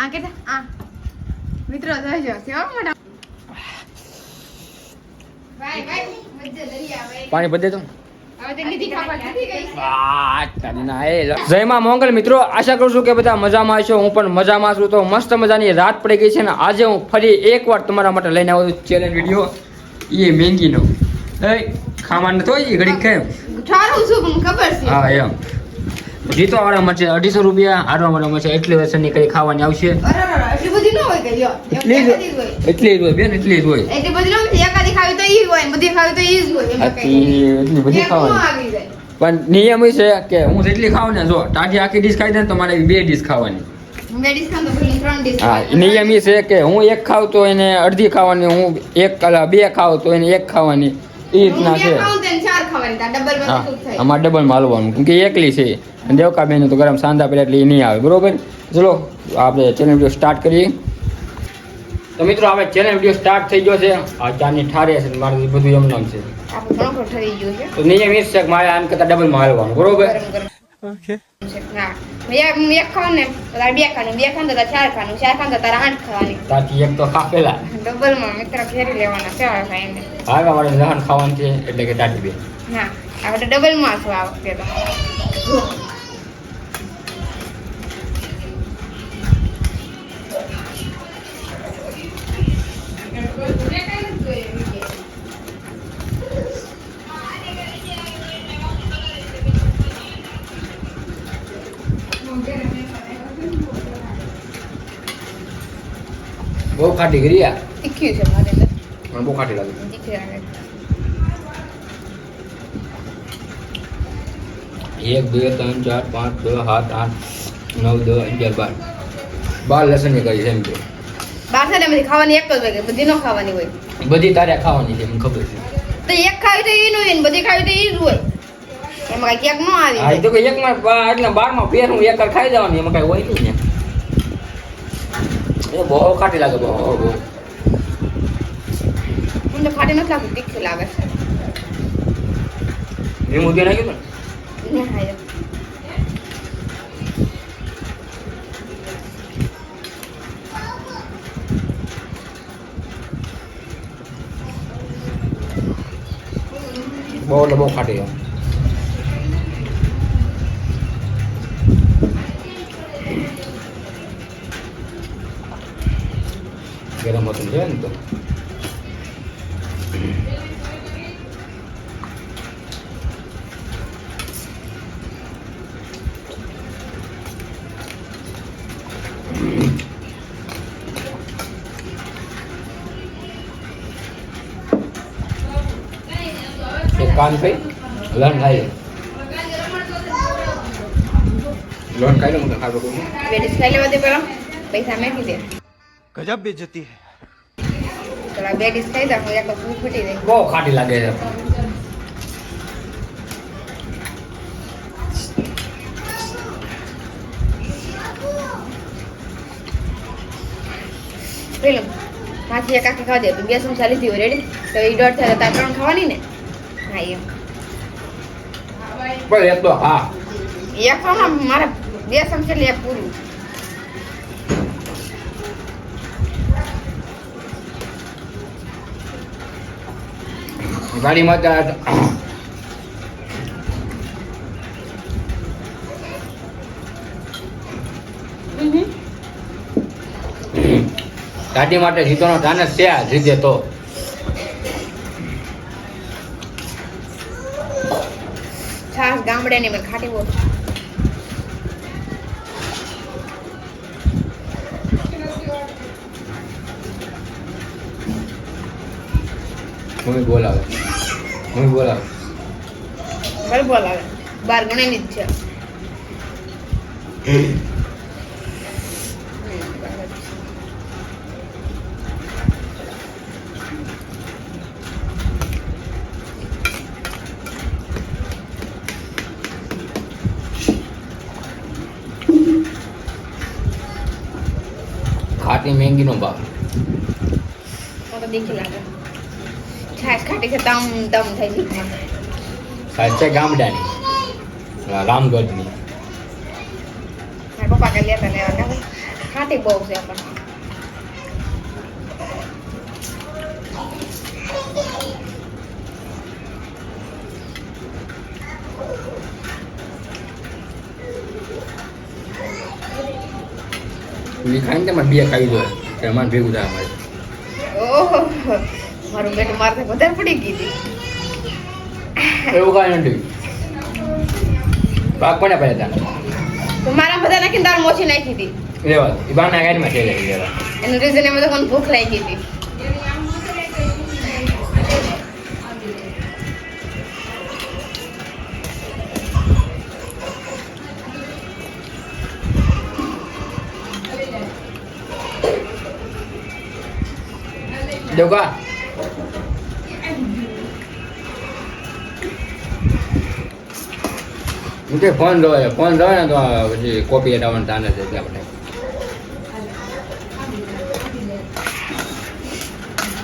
આ કેતા આ મિત્રો જોજો સેવા મોટા ભાઈ મજ્જા દરિયા ભાઈ પાણી બધે તો હવે તે લીધી ખાવા નથી ગઈ જય માં મંગલ મિત્રો, આશા કરું છું કે બધા મજામાં હશો. હું પણ મજામાં છું. તો મસ્ત મજાની રાત પડી ગઈ છે ને આજે હું ફરી એકવાર તમારા માટે લઈને આવ્યો છું ચેલેન્જ વિડીયો. એ મેંગીનો ખાવાનું તો ઘડી કેમ ઠારું છું મને ખબર છે. હા એમ જીતો વાળા મળશે 250 રૂપિયા, હારવા વાળા મળશે એટલી વર્ષની કઈ ખાવાની આવશે. એટલી બધી ન હોય કે લ્યો એટલી જ હોય બેન, એટલી જ હોય. એટલી બધી ન હોય, એકાદી ખાવી તો ઈ હોય, બધી ખાવી તો ઈ જ હોય. એમ કઈ એટલી બધી ખાવાની પણ નિયમ એ છે કે હું જેટલી ખાવ ને, જો ટાઢી આખી ડીશ ખાઈ દે ને તો મારે 2 ડીશ ખાવાની. હા નિયમ એ છે કે હું એક ખાવ તો એને અડધી ખાવાની, હું 2 ખાવ તો એને 1 ખાવાની. એ રીતના છે. અમારે ડબલ માલવાનું કેમ કે એકલી છે અને દેવકા બેન તો ગરમ સાંધા પડે એટલે એ નહીં આવે. બરોબર, ચલો આપણે ચેનલ વિડીયો સ્ટાર્ટ કરીએ. તો મિત્રો આપણે ચેનલ વિડીયો સ્ટાર્ટ થઈ ગયો છે. આ ચાની ઠારે છે મારું બધું એમ નામ છે. તો નિયમ એ છે કે મારે આમ કરતા ડબલ માં હાલવાનું. બરોબર ઓકે હા મેં એક ખાવાનું ને તારે 2 ખાવાનું, 2 ખાવાનું તો 4 ખાવાનું, 4 ખાવાનું તો તારે 8 ખાવાની. તાકી એક તો ખા પેલા ડબલ માં મિત્ર ઘેરી લેવાના છે આ ખાઈને. આગા વાળે લહણ ખાવાનું છે એટલે કે તાટી બે. હા આપણે ડબલ માં છું આ વખતે તો. બહુ ખાટી કરી યાર. તીખી છે મારે તો. મને બહુ ખાટી લાગે. તીખી લાગે. 1 2 3 4 5 6 7 8 9 10 11 12 લસણ ની કરી છે એમ કે 12 ને બધી ખાવાની એક જ હોય કે બધી નો ખાવાની હોય? બધી તારે ખાવાની છે મને ખબર છે. તો એક ખાવી તો ઈ નો હોય ને બધી ખાવી તો ઈ જ હોય. એમાં કઈ કેક નો આવી હા તો કે એક માં એટલે 12 માં ફેર હું એક ખાઈ જવાની, એમાં કઈ હોય નહીં ને. એ બહુ ખાટી લાગે બહુ. મને તો ખાટી નથી લાગતી, તીખી લાગે છે. મેં મુદ્દે નાખ્યું ને ને ખાય બહુ એટલે બહુ ખાટી છે. ગરમ હતું છે ને તો કાન થઈ લણ ખાઈ લોન ખાઈ લો. મને ખાતો કોઈ બેડીસ ખાઈ લેવા દે પેલા, પૈસા મેકી દે. गजब बेइज्जती है. પેલા બેડીસ ખાઈ દે, હું એક ભૂખ ફૂટી દે. બહુ ખાટી લાગે છે. પેલું પાછી એક આખી ખાવા દે. 2 ચમચા લીધી હોય રેડી, તો એ 1.5 થાય તાર 3 ખાવાની ને. હા એમ બસ એક તો હા એક ખાવા મારે 2 ચમચા લે પૂરું. ગાડીમાં ગાડી માટે જીતોનો જાને છે આ જીતે તો. છાસ ગામડે ની મને ખાટી બહુ. મમ્મી બોલાવે. બરાબર બોલાવે. 12 ગણાની જ છે. ખાટી મેંગીનો ભાવ. તો દેખી લાગે. છાસ ખાટી છે તમ તમ થઈ જીતમાં. સાચે ગામડાની રામગઢની. મારા પપ્પા કે લેતા લેવા ખાટી બહુ છે પણ ખાઈને તમારે બે ખાઈ જોઈએ કે અમારે ભેગું થાય અમારે ઓહો મારું બેટું મારથી વધારે પડી ગઈ હતી એવું કાંઈ નથી પાક કોને પડ્યા હતા તો મારા બધા નાખીને તારું મોછી નાખી હતી લેવા એ બાના ગાડીમાં છે લેવા એનું રીઝન એમાં તો મને ભૂખ લાગી હતી દેવકા ફોન જોવે ને તો પછી કોપી હટાવવાનું તાને છે એટલા માટે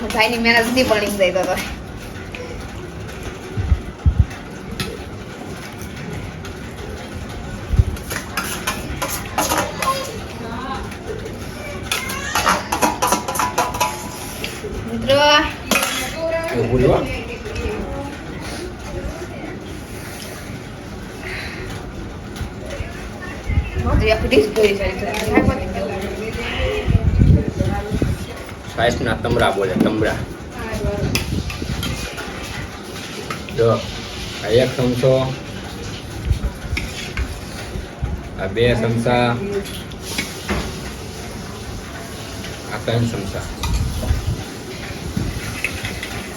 ભાઈની મહેનત સુધી બની જાય તો મિત્રો બોલવા સાઈસના તમરા બોલે તમરા જો આ એક ચમચો આ બે ચમચા આ 3 ચમચા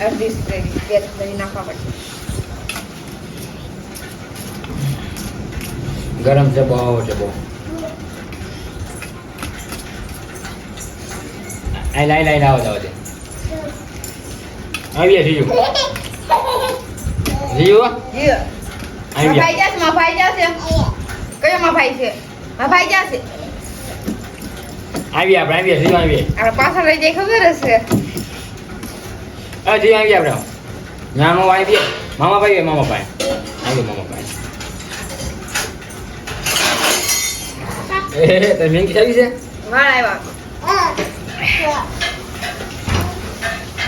અડધી સ્પ્રેડ બે ચમચી નાખવા પડશે ગરમ છે બહુ લાઈ લાવો દે આવીએ જીજુ ભાઈ જશે માં ભાઈ જશે કયો માં ભાઈ છે માં ભાઈ જશે આવીએ જીજુ આવીએ આપણે પાછળ રહી જાય ખબર હશે જીજુ આવીએ આપણે નાનો આવીએ મામા ભાઈ આવીએ મામા ભાઈ તો મેંગી આવી છે વાળ આવ્યા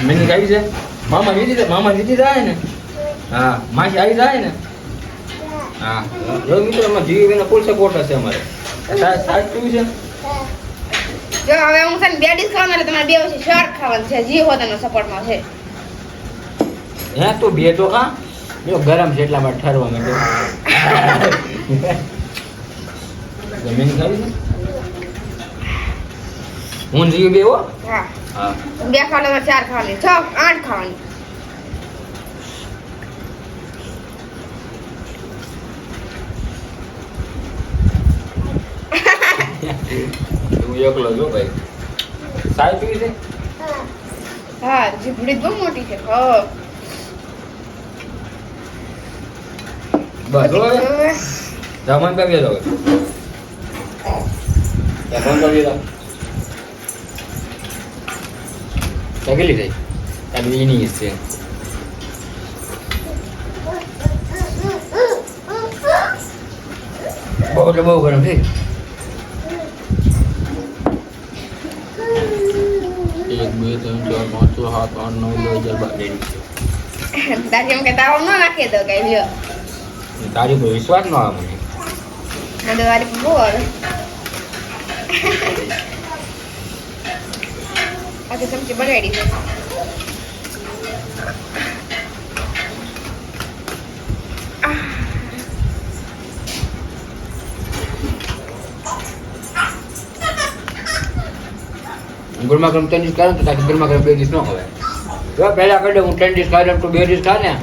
મેંગી આવી છે મામા વીતી જાય ને હા માસી આવી જાય ને હા જો મિત્રો એમાં જીવીનો ફૂલ સપોર્ટ હશે અમારે સાચ કેવું છે જો હવે હું છે ને બે ડીશ ખાવાના એટલે તમારે બે વચ્ચે શર્ટ ખાવાનું છે જી હોતાનો સપોર્ટમાં છે હે તું બે તો ખા જો ગરમ છે એટલા માટે ઠરવા માંડ્યો જમીન ખાવી છે હું જીવ બે હો હા હા બે ખાવાના 4 ખાવાની 6 8 ખાવાની હું એકલો જો ભાઈ સાઈ પી છે હા જીભડી બહુ મોટી છે હા બસ હવે જમણ કરી દો જમણ કરી દો કેટલી થઈ તારી એની છે બહુ એટલે બહુ ગરમ છે 1 2 3 4 5 6 7 8 9 10 11 દાદી એમ કે તાવ ન નાખી દો કઈ લ્યો તારી પર વિશ્વાસ ન આવે મને મને વારી બહુ આવે આખી ચમચી બગાડી છે ગરમા ગરમ 3 ડીશ ખાને તો તારી ગરમા ગરમ 2 ડીશ ન ખવાય જો પહેલા કરી દે હું 3 ડીશ ખાઈ લઉં તો 2 ડીશ ખા ને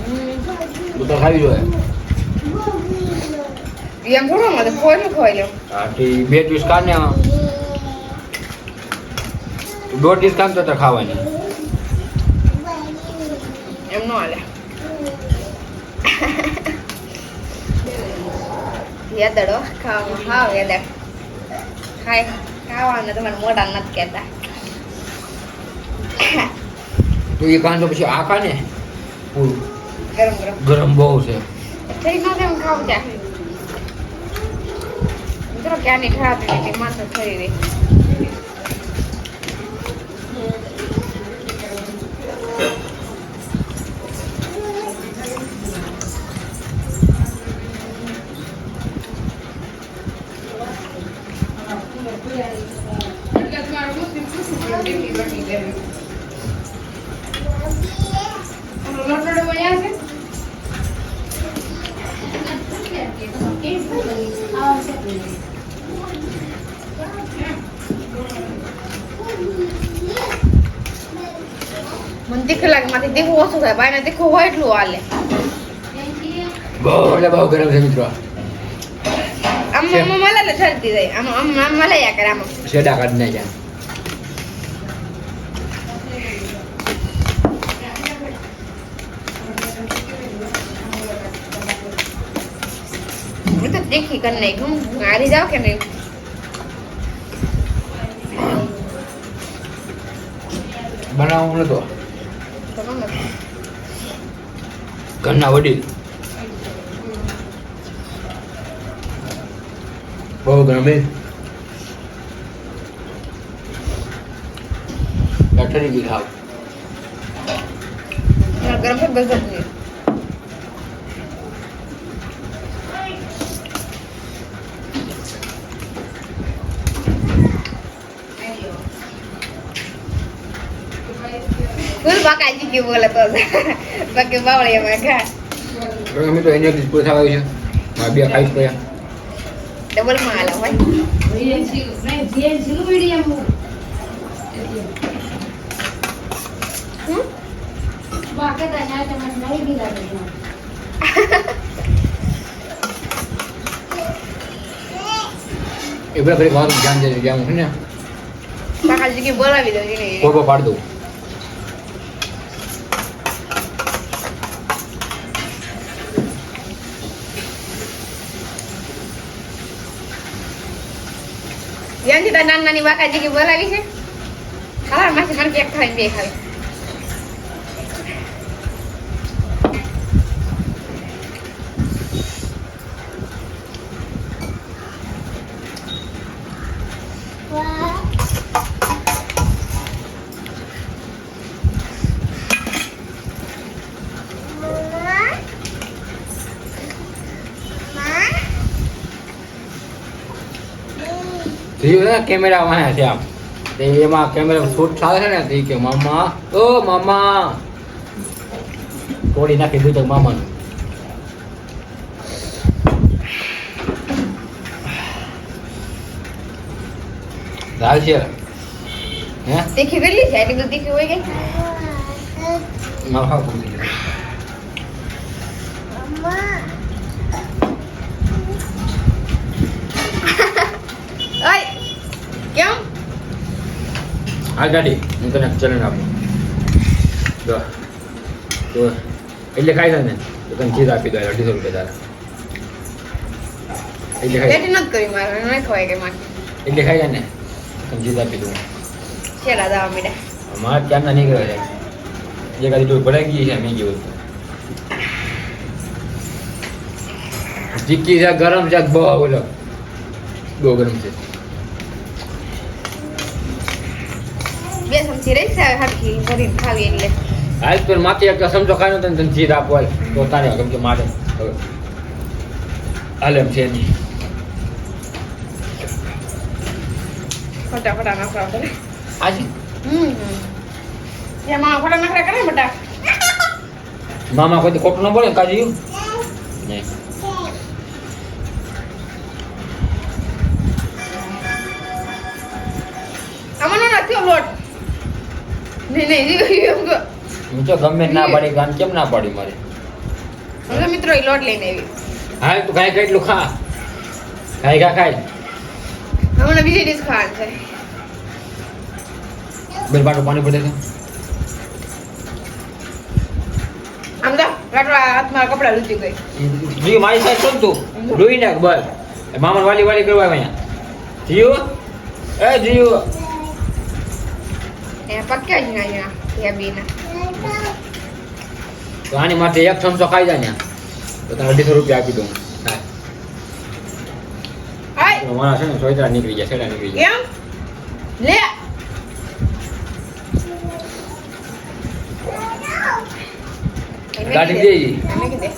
તું તો ખાવી જોઈએ એમ થોડો મને કોઈ ન ખવાય લ્યો હા તો 2 ડીશ ખા ને 2 ડીશ ખાન તો ખાવાની એમ નો હાલે યાદડો ખાવામાં હાવ યાદ ખાય ખાવાને તમારે મોઢા નથી કહેતા તો એ કાન તો પછી આ ખા ને પૂરું ગરમ ગરમ ગરમ બહુ છે થઈ ન કેમ ખાવ ત્યાં તો મિત્રો ક્યાંની ઠરાતી માથું ફરી રહી. મને તીખું લાગે, માથી તીખું ઓછું થાય. બાયને તીખું હોય એટલું હાલે. બહુ એટલે બહુ ગરમ છે મિત્રો. આમ મલાઈ ઠરતી જાય. આમ મલાયા કરે આમ. શેડા કાઢ નાખ્યા. હું તો તીખી કરી નાખું. હારી જાવ કે નહીં? બનાવવું નતો તો ગમે. ઘરના વડીલ બહુ ગરમ છે. ઠરી ગઈ ખાવ. ગરમ છે ગજબ ની. ફૂલ બાકાજી કે બોલે તો બાકી બાવળિયા માં ખા મિત્રો એને જ પૂછા આવ્યું છે. મારા બે ખાઈ ગયા. ડબલ માં આલો હોય. એ બધા ફરી વાત ધ્યાન દે જાઉં છું ને બાકાજી કે બોલાવી દો ને. કોકો પાડ દઉં. જ્યાંથી તાર નાની બાકાજી કે બોલાવી છે. હા માસી મને કેક ખાવી બે ખાવી. કેમેરા વાયા છે આમ તે એમાં કેમેરા શૂટ થાય છે ને તે કે મામા ઓ મામા તોડી નાખી દીધું મામાનું. હાલ છે હે તીખી કેટલી છે? એટલી બધી તીખી હોય ગઈ. મામા ઓય કેમ? હા ગાડી હું તને ચલણ આપું જો તો એટલે ખાઈ જાય ને તો તને ચીજ આપી દો 250 રૂપિયા તારા. એટલે ખાઈ પેટી નથી કરી મારે નહીં ખવાય કે મારે એટલે ખાઈ જાય ને તને ચીજ આપી દઉં. છેલ્લા દાવા મીડા મારે ક્યારના નીકળે છે જે કાંઈ ડોલ ભરાઈ ગઈ છે મેગી વસ્તુ ચીક્કી છે ગરમ છે બહુ બોલો બહુ ગરમ છે. બે ચમચી રહી છે હરખી ભરીને ખાવી એટલે. હાલ તો માથે એક સમજો ખાઈ નતો તને ચીજ આપો હાલ તો તારે કેમ કે મારે હવે હાલ એમ છે નહીં. ફટાફટા નાખવા પડે. આજે એમાં ફટા નખરા કરે બટા. મામા કોઈ ખોટું ન બોલે કાજી નહીં. આમાં નથી લોટ. નહીં હું તો ગમે ના પાડી ગાન કેમ ના પાડી મારે. હવે મિત્રો એ લોટ લઈને આવી. હાલ તું ખાઈ કેટલું ખા ખાઈ ખાઈ હમણાં બીજી ડીશ ખાવાની છે. બેન બાટું પાણી પડે છે. આમ તો રાટવા હાથમાં કપડા લૂંટી ગઈ. જીવ મારી સાઈડ છો તું લોહી નાખ બસ મામા વાલી વાલી કરવા અહીંયા જીવ એ જીવ એ પક્યા જ ના અહીંયા ત્યાં બીના. તો આની માટે એક ચમચો ખાઈ જાય ને તો તને 250 રૂપિયા આપી દઉં. હાય તો મારા છે ને સોયત્રા નીકળી જાય, છેડા નીકળી જાય. કેમ લે કાઢી દે ઈ. મૂકી દે.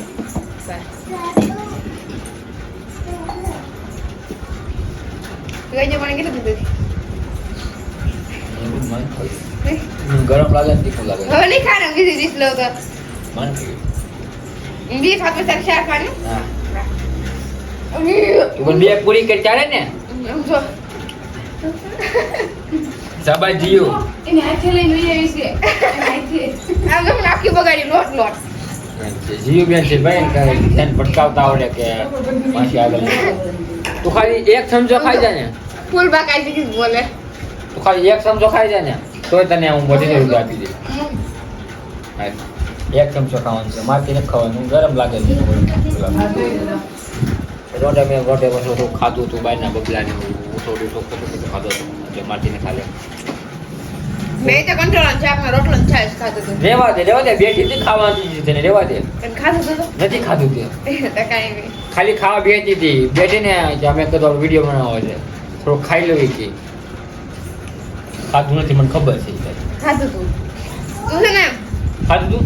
ગઈ મને કેટલું દીધું ગરમ લાગે ને તીખું લાગે. હવે નહીં ખાને બીજી ડીશ લો તો મને કીધું. બી ખાતું શાક શાક ખાને હા. તું પણ બે પૂરી કરી ચાલે ને? જો સાબા જીઓ. એને હાથે લઈને લઈ આવી છે આમ તો નાખી બગાડી લોટ લોટ જીઓ બેન છે ભાઈ ધ્યાન ભટકાવતા આવડે કે પાછી આગળ. તું ખાલી એક ચમચો ખાઈ જાય ને, ફૂલ બાકાઈ દીધી બોલે તું ખાલી એક ચમચો ખાઈ જાય ને તોય તને હું બધી રૂપિયા આપી દઈશ. એક ચમચો ખાવાનું છે, મારથી નથી ખાવાનું, ગરમ લાગે છે. રોટે મેં રોટે થોડું ખાધું હતું બહારના બગલાને થોડું ખાધો હતો એટલે મારથી ખા લે. મેં તો કંટ્રોલ શાકમાં રોટલો ને છાશ ખાધું હતું રેવા દે બેઠી હતી ખાવાની હતી ને રેવા દે. પણ ખાધું હતું નથી ખાધું તે, તો કાંઈ નહીં ખાલી ખાવા બેઠી હતી બેઠીને કે અમે કદાચ વિડીયો બનાવવો છે થોડું ખાઈ લેવી કે ખાધું નથી મને ખબર છે. ખાધું તું તું છે ને ખાધું તું?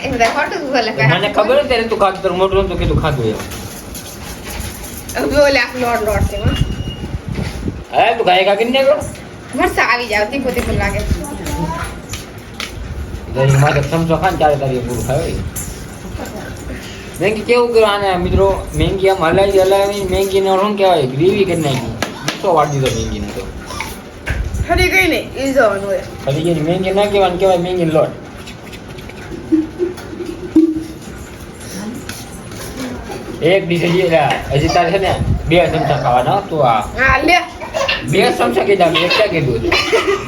એ બધા ખોટું તું બોલે મને ખબર હતી ને તું ખાધું તારું મોટું હતું કીધું ખાધું એમ. બોલે આખું લોટ લોટ છે હો. અરે તું ગાય કાકી ને ગયો મરસા આવી જાવ તીખું તીખું લાગે મારે ચમચો ખાને ત્યારે તારી પૂરું ખાય. મેંગી કેવું કર્યું આને મિત્રો, મેંગી આમ હલાવી મેંગીને શું કહેવાય ગ્રેવી કરી નાખી, ગુસ્સો વાળી દીધો મેંગીને. તો હરી ગઈ ને ઈ જવાનું હોય હજી જેની મેંગી ના કહેવાય કહેવાય મેંગીનો લોટ. એક ડીશ હજી તારે છે ને 2 ચમચા ખાવાના. તો આ હા લે 2 ચમચા કીધા મેં, એક ક્યાં કીધું?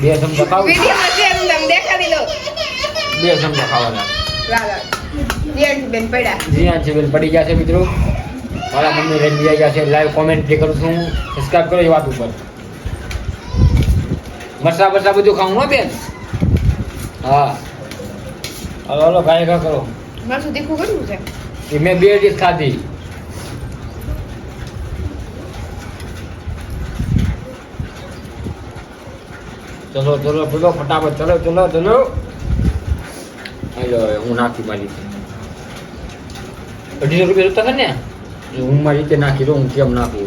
2 ચમચા ખાવું, વિડીયોમાં છે હું તમને દેખાડી દઉં 2 ચમચા ખાવાના. લાલા દિયાની બેન પડ્યા જીયા છે બેન પડી ગયા છે મિત્રો, મારા મમ્મી રેડી લઈ ગયા છે. લાઈવ કોમેન્ટ કરું છું, સબસ્ક્રાઇબ કરો એ વાત ઉપર. મરસા બરસા બધું ખાવું હો બેન. હા હલો હલો ગાય ગા કરો. મરસું તીખું કર્યું છે એ મેં 2 ડીશ ખાધી. ચલો ચલો બોલો ફટાફટ, ચલો ચલો ચલો. હાલો હવે હું નાખી મારી 250 રૂપિયા જોતા ને હું મારી રીતે નાખી દઉં. હું કેમ નાખું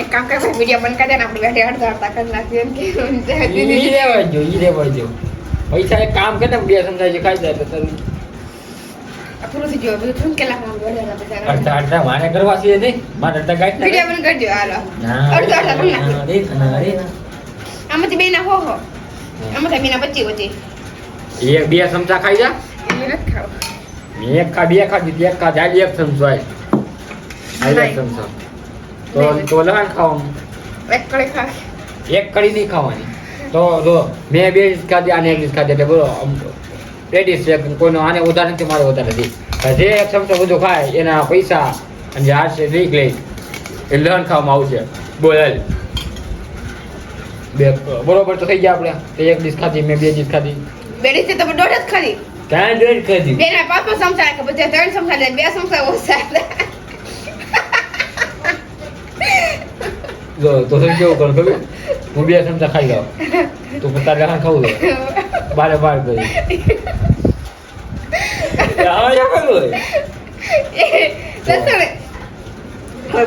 એક કામ કર વિડીયો બંધ કરી દે ને આપણે બેઠે અડધા અડધા કરી નાખીએ એમ કે ઈ રેવા જો પૈસા એક કામ કરે ને 2 ચમચા જે ખાઈ જાય તો તારું પૂરું થઈ ગયું બધું શું કેટલા કામ અડધા બધા અડધા મારે કરવા છે નહીં, મારે અડધા ગાઈડ વિડીયો બંધ કરજો હાલો અડધા અડધા કરી નાખો આમાંથી બે ના હો આમાંથી બે ના 25 એક 2 ચમચા ખાઈ જા. એટલે નથી ખાવ મેં એક ખા 2 ખાધી, એક ખા જાય 1 ચમચો આય 1 ચમચો તો લહાણ ખાવાનું. એક કળી ખા એક કડી નહીં ખાવાની. તો જો મેં 2 ડીશ ખાધી આને 1 ડીશ ખાધી એટલે બોલો 2 ડીશ છે. કોઈનો આને વધારે નથી, મારે વધારે નથી. જે 1 ચમચો બધું ખાય એના પૈસા અને જે હાથ છે રીક લઈ એ લહણ ખાવામાં આવશે. બોલ હાલ. બરોબર તો થઈ ગયા આપણે. 1 ડીશ ખાધી, મેં 2 ડીશ ખાધી. બેડી છે તો દોઢ જ ખાધી ક્યાં 1.5 ખાધી? બે ના 5 ચમચા કે પછી 3 ચમચા ને 2 ચમચા ઓછા જો તો કેવું કરું ખબર? હું 2 ચમચા ખાઈ લઉં તો તારે લહણ ખાવું છે બારે કરી.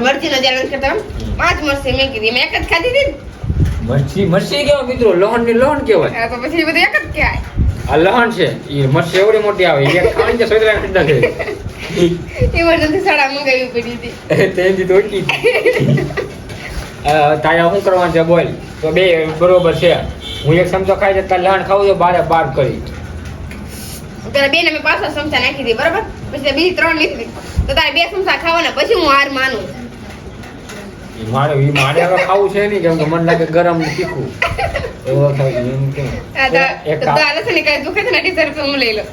મરચી નો ચેલેન્જ કરતા 5 મરચી મેં કીધી મેં એક જ ખાધી હતી મરચી કેવા મિત્રો? લહણ ની લહણ કેવાય. તો પછી બધું એક જ કહેવાય આ લહણ છે એ મરચી એવડી મોટી આવે, એક ખાવાની છે સોયત્રા ખંડા છે. ઇમરજન્સી સડા મંગાવી પડી હતી તેની તો ઓછી તારે શું કરવાનું છે બોલ? તો 2 બરોબર છે. હું 1 ચમચો ખાઈ જતા લહણ ખાવું તો બાર કરી. તારે બે ને મેં 5 ચમચા નાખી હતી બરાબર, પછી બીજી 3 લીધી તો તારે 2 ચમચા ખાવાના પછી હું હાર માનું. મારે હવે ખાવું છે નહીં કેમ કે મને લાગે ગરમ ને તીખું એવો થાય એમ કેમ. એક તો આ લસણ કઈ દુખે છે ને 250 રૂપિયા હું લઈ લઉં.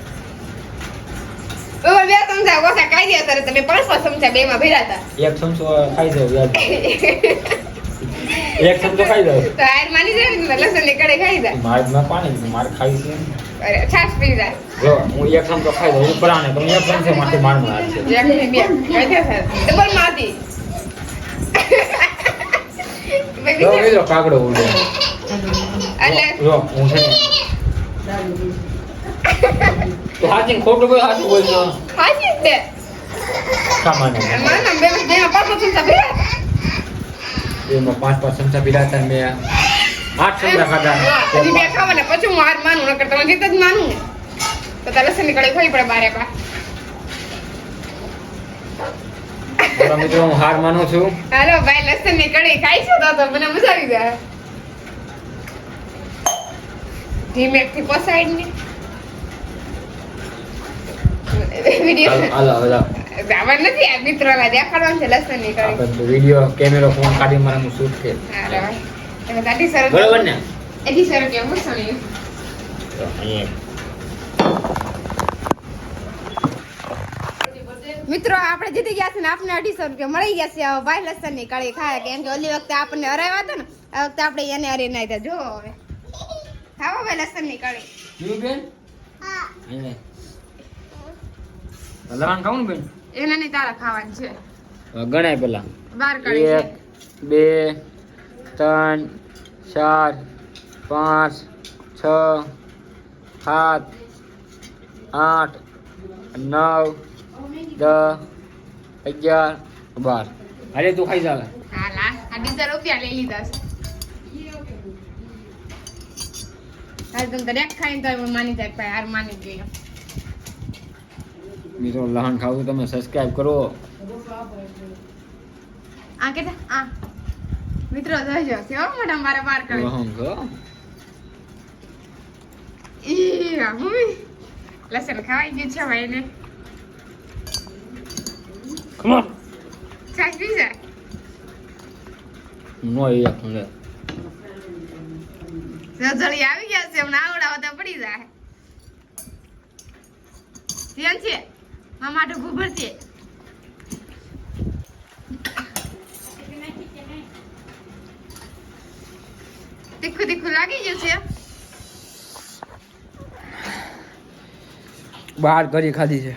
2 ચમચા ઓછા ખાઈ ગયા તારે તમે 5 ચમચા બે માં ભર્યા હતા. 1 ચમચો ખાઈ જાવ યાર. 1 ચમચો ખાઈ જાવ તો હાર માની જાય ને લસણ ની કડે ખાઈ જાય. મારે પાણી મારે ખાવી છે. અરે છાશ પી જાય જો હું 1 ચમચો ખાઈ દઉં ઉપરાને તો 1 ચમચો માટે મારનો હાથ છે. ડબલ માથી ભાઈ જો બીજા મિત્રો કાગડો ઉડે એટલે જો હું છે ને તો હાચીને ખોટું બોલ હાચું બોલજો હાજી જ દે સામાન્ય મારા બે બેમાં પાછો ચમચા ભેગા એમાં 5 ચમચા પીડા હતા ને મેં 8 ચમચા ખાધા હજી બે ખાવાના પછી હું હાર માનું નકર તમે જીત જ માનું તો તારે લસણ નીકળી ખોઈ પડે બારે પા બોલો મિત્રો હું હાર માનું છું હાલો ભાઈ લસણ ની કઢી ખાઈશું તો મને મજા આવી જાય ધીમે થી પોસાઈડ ને વિડિયો હાલો હાલો આમાં નથી આ મિત્રોને દેખાડવાનું છે લસણ ની કઢી આપણે વિડિયો કેમેરો ફોન કાઢી મારે હું શૂટ કે હાલો ભાઈ દાદી સર બરોબર ને એડી સર કે મુસણી તો અહીંયા મિત્રો આપણે જીતી ગયા છે ને આપને 250 રૂપિયા મળી ગયા છે હવે ભાઈ લસણ ની કઢી ખાય કેમ કે ઓલી વખતે આપણને હરાવ્યા હતા ને આ વખતે આપણે એને હરી નાઈ દે જો હવે ખાવો ભાઈ લસણ ની કઢી યુ બેન હા લવાન ખાવું ને બેન એને નહીં તારા ખાવાની છે ગણાય પેલા બાર કઢી છે 1 2 3 4 5 6 7 8 9 10 11 12 અરે તું ખાઈ જાવ હાલા આ 200 રૂપિયા લઈ લીધા છે હાલ તમે દરેક ખાઈને તો હું માની જાય ભાઈ હાર માની ગઈ મિત્રો લહણ ખાવું તમે સબસ્ક્રાઇબ કરો આ કે આ મિત્રો જોજો સેવો મોઢા મારે બાર કરે લહણ ખો ઈ મમ્મી લસણ ખાવાઈ ગયું છે ભાઈ ને કમ ઓન છાશ પી જાય નો એક લે જલ્દી આવી ગયા છે હમણાં આવડા તો પડી જાય ધ્યાન છે મારા માટે ભૂભર છે તીખું તીખું લાગી ગયું છે બહાર કરી ખાધી છે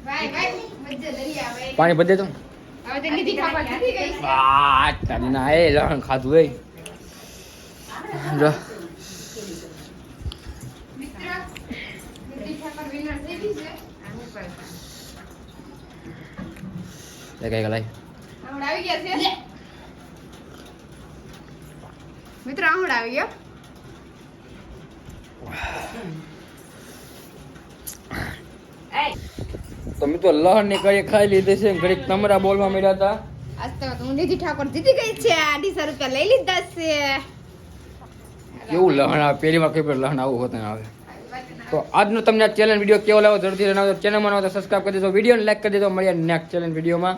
ભાઈ ભાઈ મજ્જા દરિયા ભાઈ પાણી બધે તો હવે તે લીધી ખાવા નથી ગઈ છે આ તારી ના એ લહણ ખાધું એ જો મિત્ર લીધી ખાવા વિનર થઈ ગઈ છે આનું કરતા લે કઈ ગલાઈ આવડ આવી ગયા છે મિત્ર આવડ આવી ગયો તો મિત્રો લહણ ની કરી ખાઈ લીધી છે ઘડીક તમરા બોલવા મળ્યા હતા આજ તો હું નિધિ ઠાકોર જીતી ગઈ છે 250 રૂપિયા લઈ લીધા છે કેવું લહણ આવે પહેલી વાર કઈ પણ લહણ આવું હોતું આવે તો આજનો તમને આ ચેલેન્જ વિડીયો કેવો લાગ્યો જરૂરથી જણાવજો ચેનલમાં નવો તો સબસ્ક્રાઇબ કરી દેજો વિડીયોને લાઈક કરી દેજો મળીએ નેક્સ્ટ ચેલેન્જ વિડીયોમાં